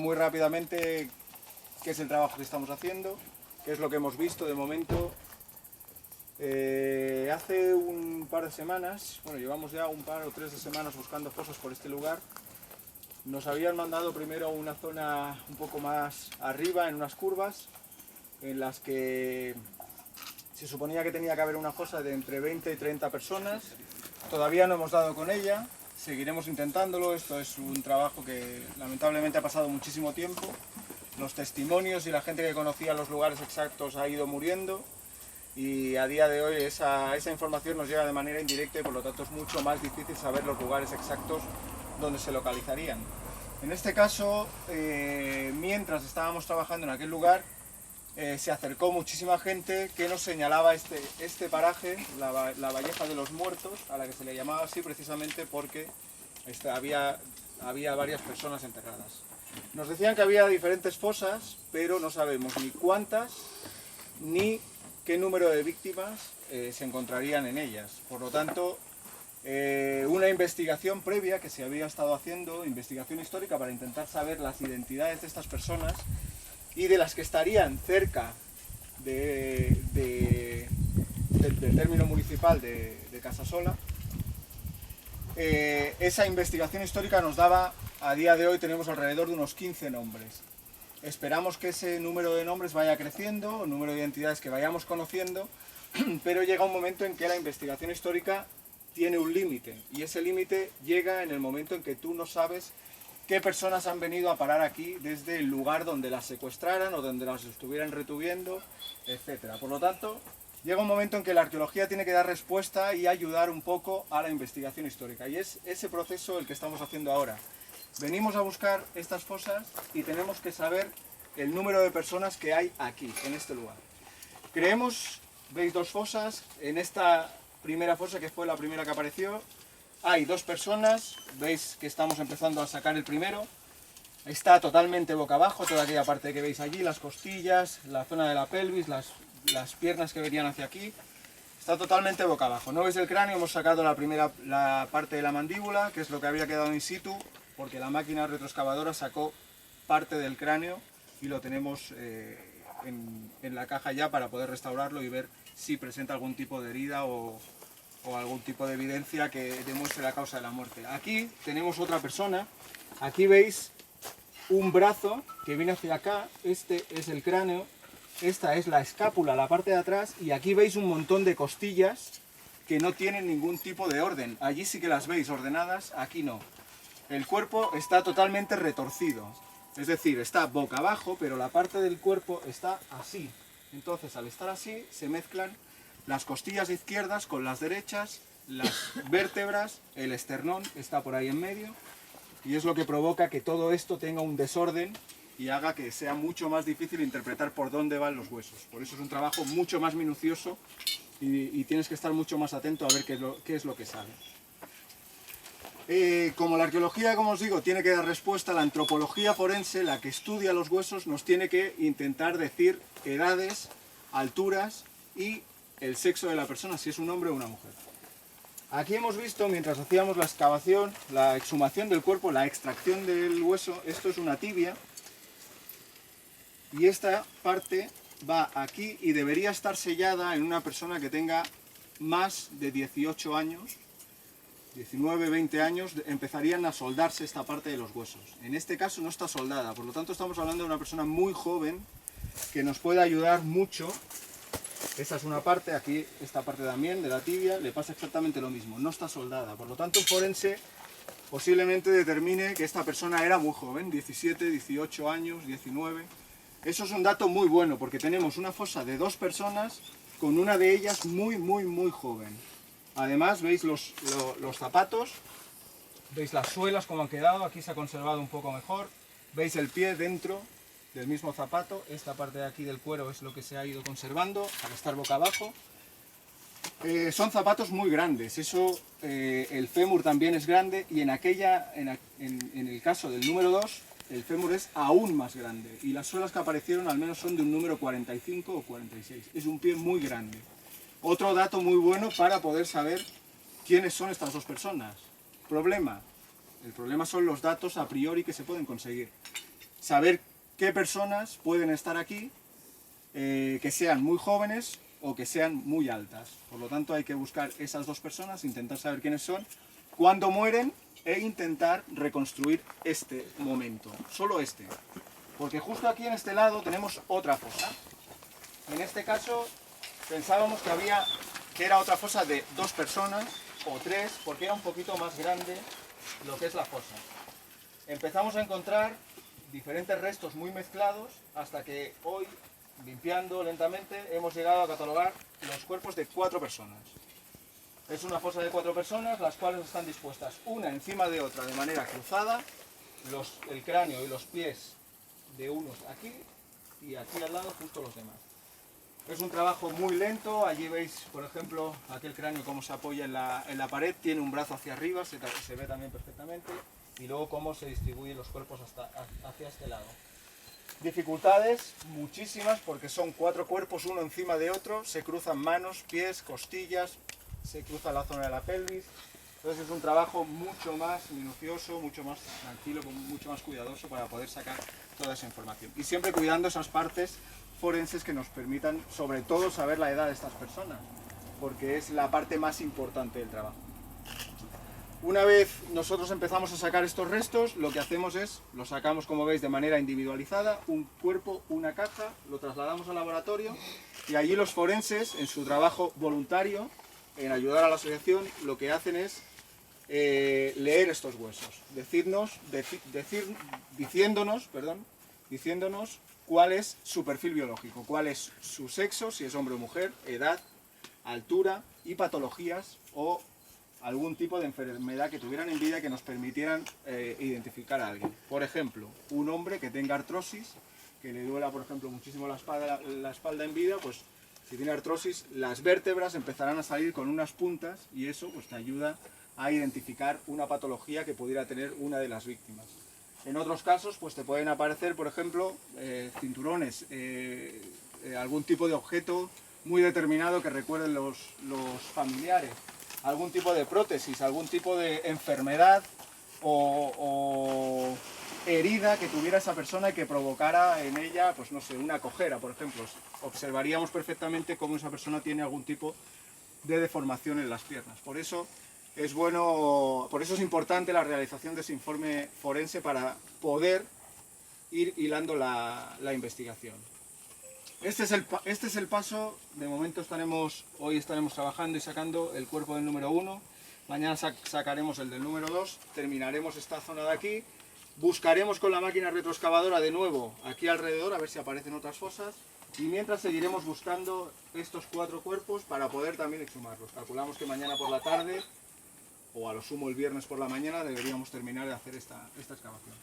muy rápidamente qué es el trabajo que estamos haciendo, qué es lo que hemos visto de momento. Hace un par de semanas, bueno, llevamos ya un par o tres de semanas buscando fosas por este lugar. Nos habían mandado primero a una zona un poco más arriba, en unas curvas, en las que se suponía que tenía que haber una fosa de entre 20 y 30 personas. Todavía no hemos dado con ella, seguiremos intentándolo. Esto es un trabajo que lamentablemente ha pasado muchísimo tiempo. Los testimonios y la gente que conocía los lugares exactos ha ido muriendo. Y a día de hoy esa información nos llega de manera indirecta y por lo tanto es mucho más difícil saber los lugares exactos donde se localizarían. En este caso, mientras estábamos trabajando en aquel lugar, se acercó muchísima gente que nos señalaba este paraje, la Valleja de los Muertos, a la que se le llamaba así precisamente porque había varias personas enterradas. Nos decían que había diferentes fosas, pero no sabemos ni cuántas ni qué número de víctimas se encontrarían en ellas. Por lo tanto, una investigación previa que se había estado haciendo, investigación histórica para intentar saber las identidades de estas personas y de las que estarían cerca del término municipal de Casasola. Esa investigación histórica nos daba, a día de hoy tenemos alrededor de unos 15 nombres. Esperamos que ese número de nombres vaya creciendo, el número de identidades que vayamos conociendo, pero llega un momento en que la investigación histórica tiene un límite, y ese límite llega en el momento en que tú no sabes qué personas han venido a parar aquí desde el lugar donde las secuestraran o donde las estuvieran retuviendo, etc. Por lo tanto, llega un momento en que la arqueología tiene que dar respuesta y ayudar un poco a la investigación histórica, y es ese proceso el que estamos haciendo ahora. Venimos a buscar estas fosas y tenemos que saber el número de personas que hay aquí, en este lugar. Creemos, veis dos fosas, en esta primera fosa, que fue la primera que apareció, hay dos personas, veis que estamos empezando a sacar el primero, está totalmente boca abajo, toda aquella parte que veis allí, las costillas, la zona de la pelvis, las piernas que venían hacia aquí, está totalmente boca abajo. No veis el cráneo, hemos sacado la parte de la mandíbula, que es lo que había quedado in situ, porque la máquina retroexcavadora sacó parte del cráneo y lo tenemos en la caja ya para poder restaurarlo y ver si presenta algún tipo de herida o algún tipo de evidencia que demuestre la causa de la muerte. Aquí tenemos otra persona, aquí veis un brazo que viene hacia acá, este es el cráneo, esta es la escápula, la parte de atrás, y aquí veis un montón de costillas que no tienen ningún tipo de orden. Allí sí que las veis ordenadas, aquí no. El cuerpo está totalmente retorcido, es decir, está boca abajo, pero la parte del cuerpo está así. Entonces, al estar así, se mezclan las costillas izquierdas con las derechas, las vértebras, el esternón está por ahí en medio, y es lo que provoca que todo esto tenga un desorden y haga que sea mucho más difícil interpretar por dónde van los huesos. Por eso es un trabajo mucho más minucioso y tienes que estar mucho más atento a ver qué es lo que sale. Como la arqueología, como os digo, tiene que dar respuesta, la antropología forense, la que estudia los huesos, nos tiene que intentar decir edades, alturas y el sexo de la persona, si es un hombre o una mujer. Aquí hemos visto, mientras hacíamos la excavación, la exhumación del cuerpo, la extracción del hueso, esto es una tibia, y esta parte va aquí y debería estar sellada en una persona que tenga más de 18 años, 19, 20 años, empezarían a soldarse esta parte de los huesos. En este caso no está soldada, por lo tanto estamos hablando de una persona muy joven que nos puede ayudar mucho. Esta es una parte, aquí esta parte también de la tibia, le pasa exactamente lo mismo, no está soldada. Por lo tanto, un forense posiblemente determine que esta persona era muy joven, 17, 18 años, 19. Eso es un dato muy bueno, porque tenemos una fosa de dos personas con una de ellas muy joven. Además, veis los zapatos, veis las suelas como han quedado, aquí se ha conservado un poco mejor, veis el pie dentro del mismo zapato, esta parte de aquí del cuero es lo que se ha ido conservando al estar boca abajo. Son zapatos muy grandes, el fémur también es grande, y en el caso del número 2, el fémur es aún más grande, y las suelas que aparecieron al menos son de un número 45 o 46, es un pie muy grande. Otro dato muy bueno para poder saber quiénes son estas dos personas. El problema son los datos a priori que se pueden conseguir. saber qué personas pueden estar aquí, que sean muy jóvenes o que sean muy altas. Por lo tanto hay que buscar esas dos personas, intentar saber quiénes son, cuándo mueren e intentar reconstruir este momento, solo este. Porque justo aquí en este lado tenemos otra fosa. En este caso pensábamos que era otra fosa de 2 personas o 3, porque era un poquito más grande lo que es la fosa. Empezamos a encontrar diferentes restos muy mezclados hasta que hoy, limpiando lentamente, hemos llegado a catalogar los cuerpos de 4 personas. Es una fosa de 4 personas, las cuales están dispuestas una encima de otra de manera cruzada, el cráneo y los pies de unos aquí y aquí al lado justo los demás. Es un trabajo muy lento. Allí veis, por ejemplo, aquel cráneo cómo se apoya en la pared, tiene un brazo hacia arriba, se ve también perfectamente, y luego cómo se distribuyen los cuerpos hacia este lado. Dificultades muchísimas porque son 4 cuerpos uno encima de otro, se cruzan manos, pies, costillas, se cruza la zona de la pelvis. Entonces es un trabajo mucho más minucioso, mucho más tranquilo, mucho más cuidadoso para poder sacar toda esa información. Y siempre cuidando esas partes forenses que nos permitan, sobre todo, saber la edad de estas personas, porque es la parte más importante del trabajo. Una vez nosotros empezamos a sacar estos restos, lo que hacemos es, los sacamos, como veis, de manera individualizada, un cuerpo, una caja, lo trasladamos al laboratorio y allí los forenses, en su trabajo voluntario, en ayudar a la asociación, lo que hacen es leer estos huesos, diciéndonos cuál es su perfil biológico, cuál es su sexo, si es hombre o mujer, edad, altura y patologías o algún tipo de enfermedad que tuvieran en vida que nos permitieran identificar a alguien. Por ejemplo, un hombre que tenga artrosis, que le duela, por ejemplo, muchísimo la espalda en vida, pues si tiene artrosis, las vértebras empezarán a salir con unas puntas y eso pues te ayuda a identificar una patología que pudiera tener una de las víctimas. En otros casos, pues te pueden aparecer, por ejemplo, cinturones, algún tipo de objeto muy determinado que recuerden los familiares, algún tipo de prótesis, algún tipo de enfermedad o herida que tuviera esa persona y que provocara en ella, pues no sé, una cojera, por ejemplo. Observaríamos perfectamente cómo esa persona tiene algún tipo de deformación en las piernas. Por eso es importante la realización de ese informe forense para poder ir hilando la investigación. Este es el paso. De momento hoy estaremos trabajando y sacando el cuerpo del número 1, mañana sacaremos el del número 2, terminaremos esta zona de aquí, buscaremos con la máquina retroexcavadora de nuevo aquí alrededor a ver si aparecen otras fosas y mientras seguiremos buscando estos 4 cuerpos para poder también exhumarlos. Calculamos que mañana por la tarde o a lo sumo el viernes por la mañana deberíamos terminar de hacer esta excavación.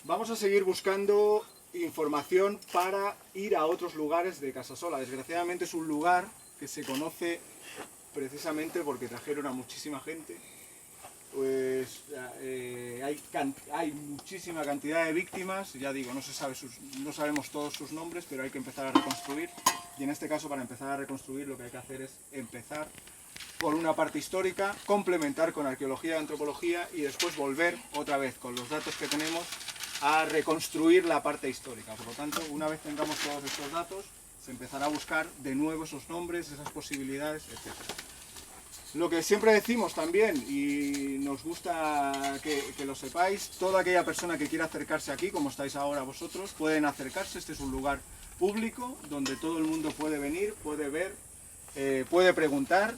Vamos a seguir buscando información para ir a otros lugares de Casasola. Desgraciadamente es un lugar que se conoce precisamente porque trajeron a muchísima gente. Pues hay muchísima cantidad de víctimas, ya digo, no sabemos todos sus nombres, pero hay que empezar a reconstruir. Y en este caso, para empezar a reconstruir, lo que hay que hacer es empezar por una parte histórica, complementar con arqueología y antropología y después volver otra vez con los datos que tenemos a reconstruir la parte histórica. Por lo tanto, una vez tengamos todos estos datos, se empezará a buscar de nuevo esos nombres, esas posibilidades, etc. Lo que siempre decimos también, y nos gusta que lo sepáis, toda aquella persona que quiera acercarse aquí, como estáis ahora vosotros, pueden acercarse. Este es un lugar público donde todo el mundo puede venir, puede ver, puede preguntar,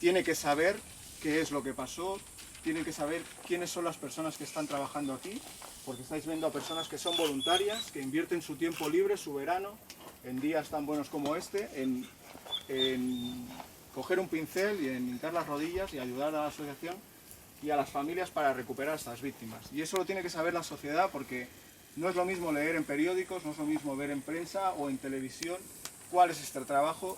tiene que saber qué es lo que pasó, tienen que saber quiénes son las personas que están trabajando aquí, porque estáis viendo a personas que son voluntarias, que invierten su tiempo libre, su verano, en días tan buenos como este, en coger un pincel y en hincar las rodillas y ayudar a la asociación y a las familias para recuperar a estas víctimas. Y eso lo tiene que saber la sociedad porque no es lo mismo leer en periódicos, no es lo mismo ver en prensa o en televisión cuál es este trabajo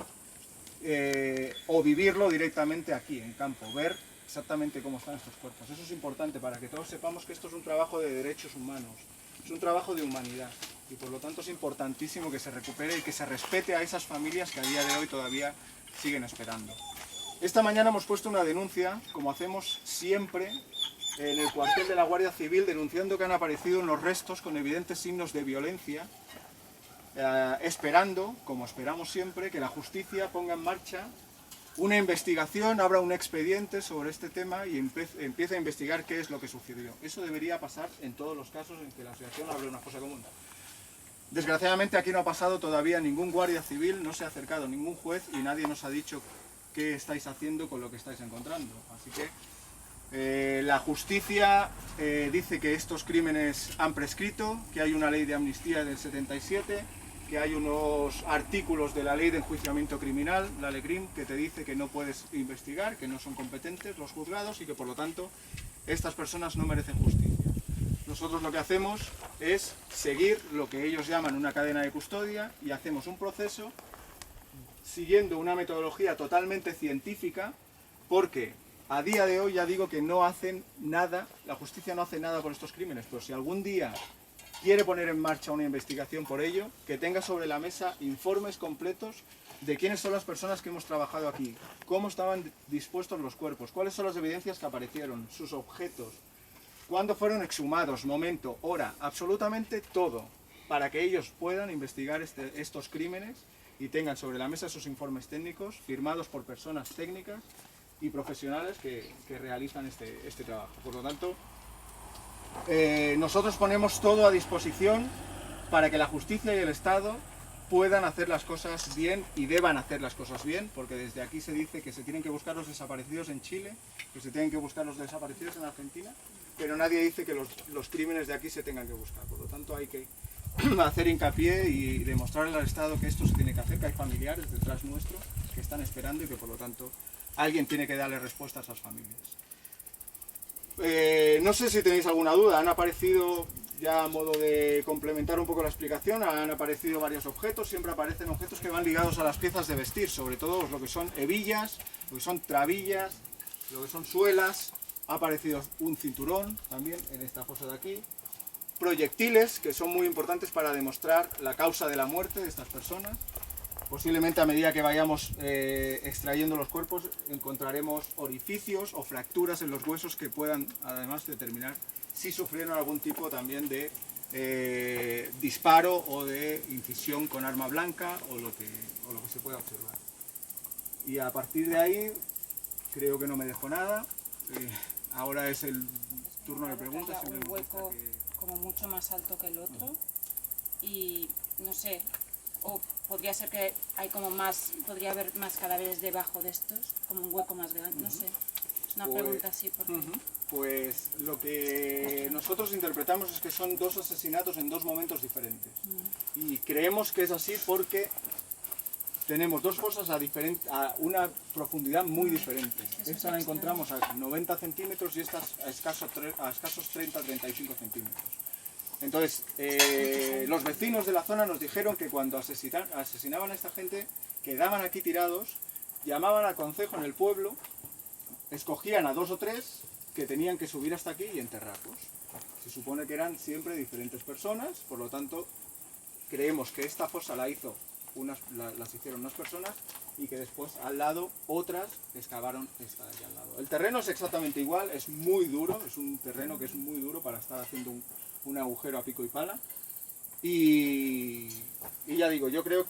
o vivirlo directamente aquí, en campo, ver exactamente cómo están estos cuerpos. Eso es importante para que todos sepamos que esto es un trabajo de derechos humanos, es un trabajo de humanidad y por lo tanto es importantísimo que se recupere y que se respete a esas familias que a día de hoy todavía siguen esperando. Esta mañana hemos puesto una denuncia, como hacemos siempre, en el cuartel de la Guardia Civil denunciando que han aparecido unos restos con evidentes signos de violencia, esperando, como esperamos siempre, que la justicia ponga en marcha una investigación, abra un expediente sobre este tema y empiece a investigar qué es lo que sucedió. Eso debería pasar en todos los casos en que la asociación abre una fosa común. Desgraciadamente aquí no ha pasado todavía ningún guardia civil, no se ha acercado ningún juez y nadie nos ha dicho qué estáis haciendo con lo que estáis encontrando. Así que la justicia dice que estos crímenes han prescrito, que hay una ley de amnistía del 77, que hay unos artículos de la ley de enjuiciamiento criminal, la LECRIM, que te dice que no puedes investigar, que no son competentes los juzgados y que por lo tanto estas personas no merecen justicia. Nosotros lo que hacemos es seguir lo que ellos llaman una cadena de custodia y hacemos un proceso siguiendo una metodología totalmente científica, porque a día de hoy ya digo que no hacen nada, la justicia no hace nada por estos crímenes, pero si algún día quiere poner en marcha una investigación por ello, que tenga sobre la mesa informes completos de quiénes son las personas que hemos trabajado aquí, cómo estaban dispuestos los cuerpos, cuáles son las evidencias que aparecieron, sus objetos, cuándo fueron exhumados, momento, hora, absolutamente todo, para que ellos puedan investigar estos crímenes y tengan sobre la mesa esos informes técnicos firmados por personas técnicas y profesionales que realizan este trabajo. Por lo tanto, nosotros ponemos todo a disposición para que la justicia y el Estado puedan hacer las cosas bien y deban hacer las cosas bien, porque desde aquí se dice que se tienen que buscar los desaparecidos en Chile, que se tienen que buscar los desaparecidos en Argentina, pero nadie dice que los crímenes de aquí se tengan que buscar. Por lo tanto hay que hacer hincapié y demostrarle al Estado que esto se tiene que hacer, que hay familiares detrás nuestro que están esperando y que por lo tanto alguien tiene que darle respuesta a esas familias. No sé si tenéis alguna duda, han aparecido, ya a modo de complementar un poco la explicación, han aparecido varios objetos, siempre aparecen objetos que van ligados a las piezas de vestir, sobre todo lo que son hebillas, lo que son trabillas, lo que son suelas, ha aparecido un cinturón también en esta fosa de aquí, proyectiles que son muy importantes para demostrar la causa de la muerte de estas personas. Posiblemente a medida que vayamos extrayendo los cuerpos encontraremos orificios o fracturas en los huesos que puedan además determinar si sufrieron algún tipo también de disparo o de incisión con arma blanca o lo que se pueda observar. Y a partir de ahí creo que no me dejo nada. Ahora es el turno de preguntas. Un hueco como mucho más alto que el otro y no sé, o podría ser que hay como más, podría haber más cadáveres debajo de estos, como un hueco más grande, no sé. Es una pregunta así. Pues lo que nosotros interpretamos es que son dos asesinatos en dos momentos diferentes. Y creemos que es así porque tenemos dos fosas a una profundidad muy diferente. Esta la encontramos a 90 centímetros y esta a escasos 30-35 centímetros. Entonces, los vecinos de la zona nos dijeron que cuando asesinaban a esta gente, quedaban aquí tirados, llamaban al concejo en el pueblo, escogían a 2 o 3 que tenían que subir hasta aquí y enterrarlos. Se supone que eran siempre diferentes personas, por lo tanto, creemos que esta fosa las hicieron unas personas y que después al lado otras excavaron esta de aquí al lado. El terreno es exactamente igual, es muy duro, es un terreno que es muy duro para estar haciendo un agujero a pico y pala. Y ya digo, yo creo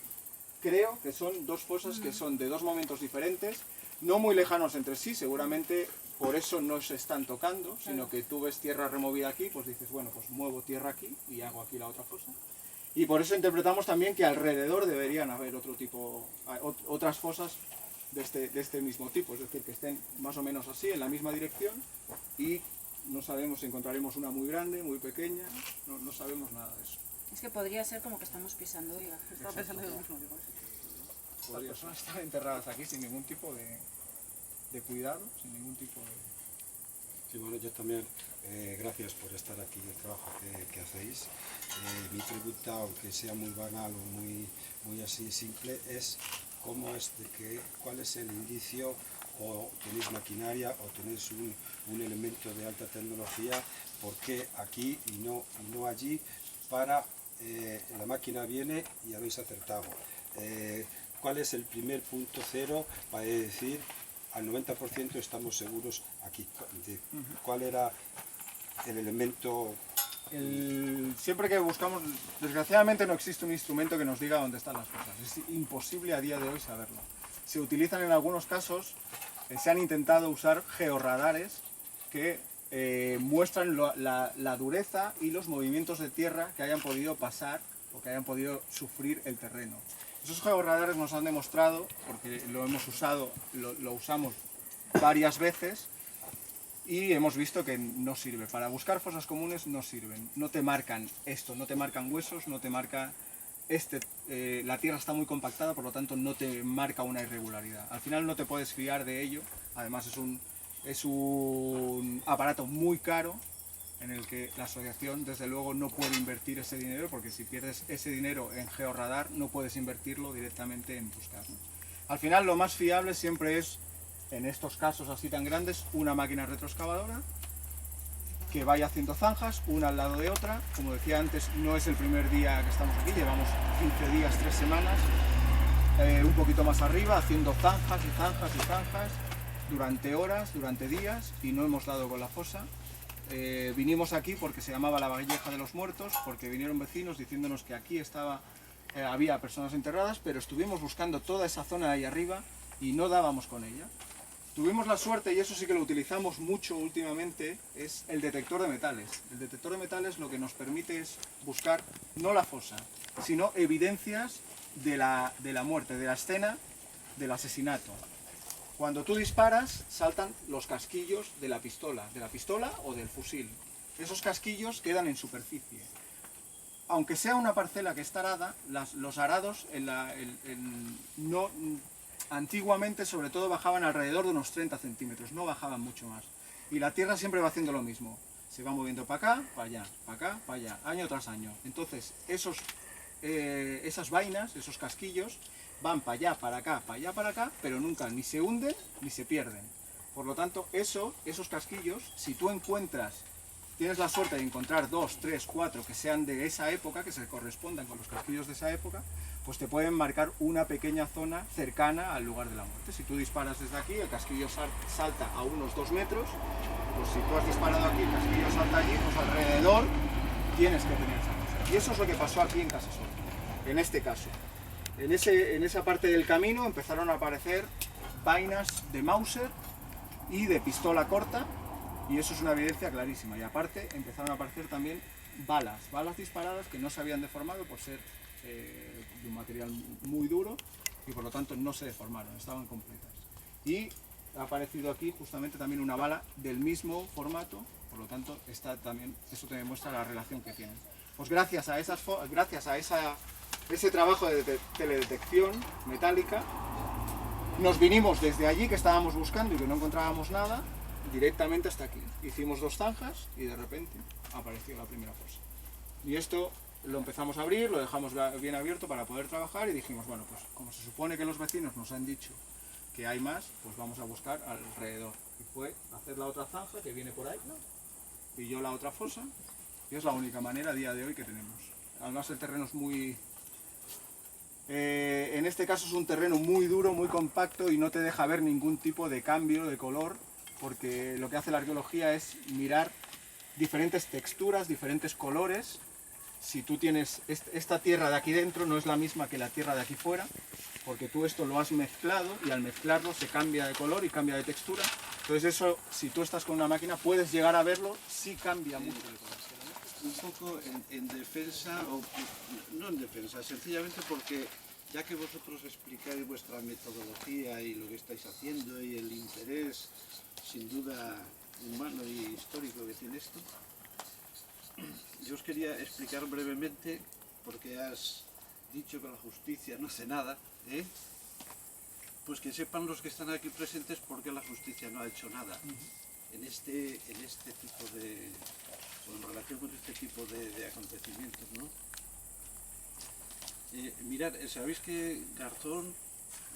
que son dos fosas que son de dos momentos diferentes, no muy lejanos entre sí, seguramente por eso no se están tocando, sino que tú ves tierra removida aquí, pues dices, bueno, pues muevo tierra aquí y hago aquí la otra fosa. Y por eso interpretamos también que alrededor deberían haber otras fosas de este mismo tipo, es decir, que estén más o menos así, en la misma dirección, y no sabemos si encontraremos una muy grande, muy pequeña, no sabemos nada de eso. Es que podría ser como que estamos pisando hoy. Estaba pensando yo mismo. Las personas están enterradas aquí sin ningún tipo de cuidado, sin ningún tipo de... Sí, bueno, yo también, gracias por estar aquí y el trabajo que hacéis. Mi pregunta, aunque sea muy banal o muy así simple, es cuál es el indicio, o tenéis maquinaria o tenéis un elemento de alta tecnología, por qué aquí y no allí, para la máquina viene y habéis acertado. ¿Cuál es el primer punto cero para decir al 90% estamos seguros aquí. ¿Cuál era el elemento? Siempre que buscamos, desgraciadamente no existe un instrumento que nos diga dónde están las cosas. Es imposible a día de hoy saberlo. Se utilizan en algunos casos, se han intentado usar georradares que muestran la dureza y los movimientos de tierra que hayan podido pasar o que hayan podido sufrir el terreno. Esos georradares nos han demostrado, porque lo hemos usado, lo usamos varias veces, y hemos visto que no sirve. Para buscar fosas comunes no sirven. No te marcan esto, no te marcan huesos, no te marca la tierra está muy compactada, por lo tanto no te marca una irregularidad. Al final no te puedes fiar de ello. Además es un aparato muy caro en el que la asociación desde luego no puede invertir ese dinero, porque si pierdes ese dinero en georradar no puedes invertirlo directamente en buscar, ¿no? Al final lo más fiable siempre es, en estos casos así tan grandes, una máquina retroexcavadora que vaya haciendo zanjas, una al lado de otra. Como decía antes, no es el primer día que estamos aquí, llevamos 15 días, 3 semanas, un poquito más arriba, haciendo zanjas y zanjas y zanjas, durante horas, durante días, y no hemos dado con la fosa. Vinimos aquí porque se llamaba la Valleja de los Muertos, porque vinieron vecinos diciéndonos que aquí había personas enterradas, pero estuvimos buscando toda esa zona de ahí arriba y no dábamos con ella. Tuvimos la suerte, y eso sí que lo utilizamos mucho últimamente, es el detector de metales. El detector de metales lo que nos permite es buscar no la fosa, sino evidencias de la muerte, de la escena del asesinato. Cuando tú disparas, saltan los casquillos de la pistola o del fusil. Esos casquillos quedan en superficie. Aunque sea una parcela que está arada, los arados antiguamente sobre todo bajaban alrededor de unos 30 centímetros, no bajaban mucho más. Y la tierra siempre va haciendo lo mismo. Se va moviendo para acá, para allá, para acá, para allá, año tras año. Entonces, esas vainas, esos casquillos, van para allá, para acá, para allá, para acá, pero nunca ni se hunden ni se pierden. Por lo tanto, esos casquillos, si tú tienes la suerte de encontrar 2, 3, 4 que sean de esa época, que se correspondan con los casquillos de esa época, pues te pueden marcar una pequeña zona cercana al lugar de la muerte. Si tú disparas desde aquí, el casquillo salta a unos 2 metros, pues si tú has disparado aquí, el casquillo salta allí, pues alrededor tienes que tener esa cosa. Y eso es lo que pasó aquí en Casasol, en este caso. En esa parte del camino empezaron a aparecer vainas de Mauser y de pistola corta, y eso es una evidencia clarísima. Y aparte empezaron a aparecer también balas disparadas que no se habían deformado por ser de un material muy duro, y por lo tanto no se deformaron, estaban completas. Y ha aparecido aquí justamente también una bala del mismo formato, por lo tanto eso te demuestra la relación que tienen. Pues gracias a ese trabajo de teledetección metálica, nos vinimos desde allí que estábamos buscando y que no encontrábamos nada, directamente hasta aquí. Hicimos 2 zanjas y de repente apareció la primera fosa. Y esto lo empezamos a abrir, lo dejamos bien abierto para poder trabajar, y dijimos, bueno, pues como se supone que los vecinos nos han dicho que hay más, pues vamos a buscar alrededor. Y fue hacer la otra zanja que viene por ahí, ¿no? Pilló la otra fosa, y es la única manera a día de hoy que tenemos. Además el terreno es muy... en este caso es un terreno muy duro, muy compacto, y no te deja ver ningún tipo de cambio de color, porque lo que hace la arqueología es mirar diferentes texturas, diferentes colores. Si tú tienes esta tierra de aquí dentro, no es la misma que la tierra de aquí fuera, porque tú esto lo has mezclado, y al mezclarlo se cambia de color y cambia de textura. Entonces eso, si tú estás con una máquina, puedes llegar a verlo, sí cambia mucho de color. Un poco en defensa, o no en defensa, sencillamente porque ya que vosotros explicáis vuestra metodología y lo que estáis haciendo y el interés sin duda humano y histórico que tiene esto, yo os quería explicar brevemente, porque has dicho que la justicia no hace nada, pues que sepan los que están aquí presentes por qué la justicia no ha hecho nada en este tipo de... en relación con este tipo de acontecimientos, ¿no? Mirad, sabéis que Garzón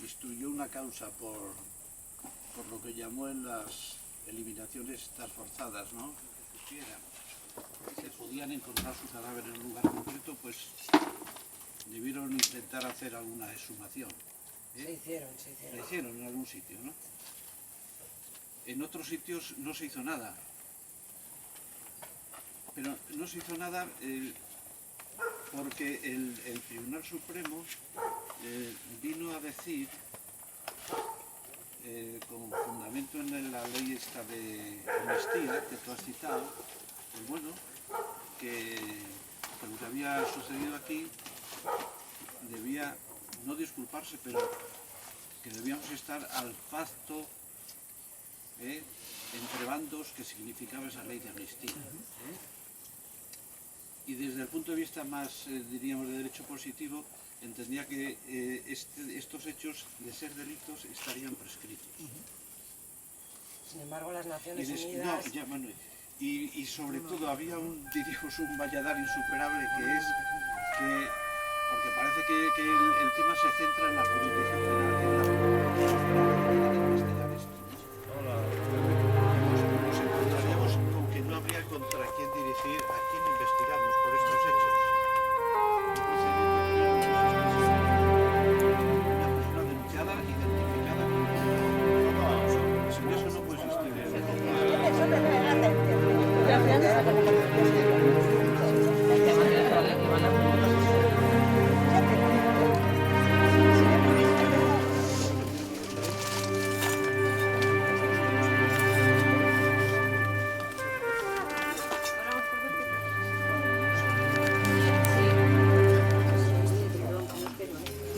instruyó una causa por lo que llamó en las eliminaciones estas forzadas, ¿no? Que se podían encontrar su cadáver en un lugar concreto, pues debieron intentar hacer alguna exhumación. Se hicieron. Se hicieron en algún sitio, ¿no? en otros sitios no se hizo nada. Pero no se hizo nada porque el Tribunal Supremo vino a decir, con fundamento en la ley esta de amnistía que tú has citado, pues bueno, que lo que había sucedido aquí debía no disculparse, pero que debíamos estar al pacto entre bandos que significaba esa ley de amnistía. Y desde el punto de vista más, diríamos, de derecho positivo, entendía que estos hechos, de ser delitos, estarían prescritos. Sin embargo, las Naciones Y Unidas... no, ya, bueno, y sobre todo había diríamos, un valladar insuperable que es que, porque parece que el tema se centra en la jurisdicción penal, que es la investigar esto, ¿no? Nos encontraríamos con que no habría contra quién dirigir, a quién investigamos por estos hechos. Una persona denunciada, identificada. Sin eso no puede existir.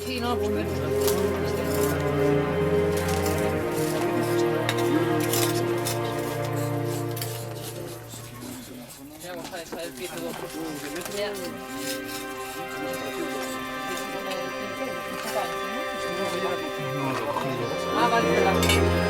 Sí, no, pues vamos a dejar el pie todo. Ya. Ah, vale,